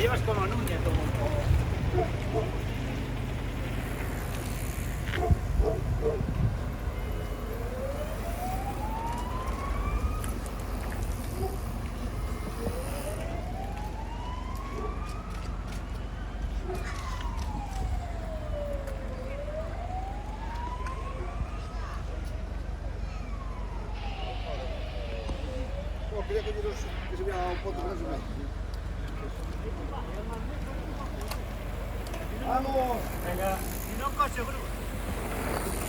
llevas como Núñez o Quería que se vea un poco más o menos. ¡Vamos! Venga. Si no, coche, Bruno.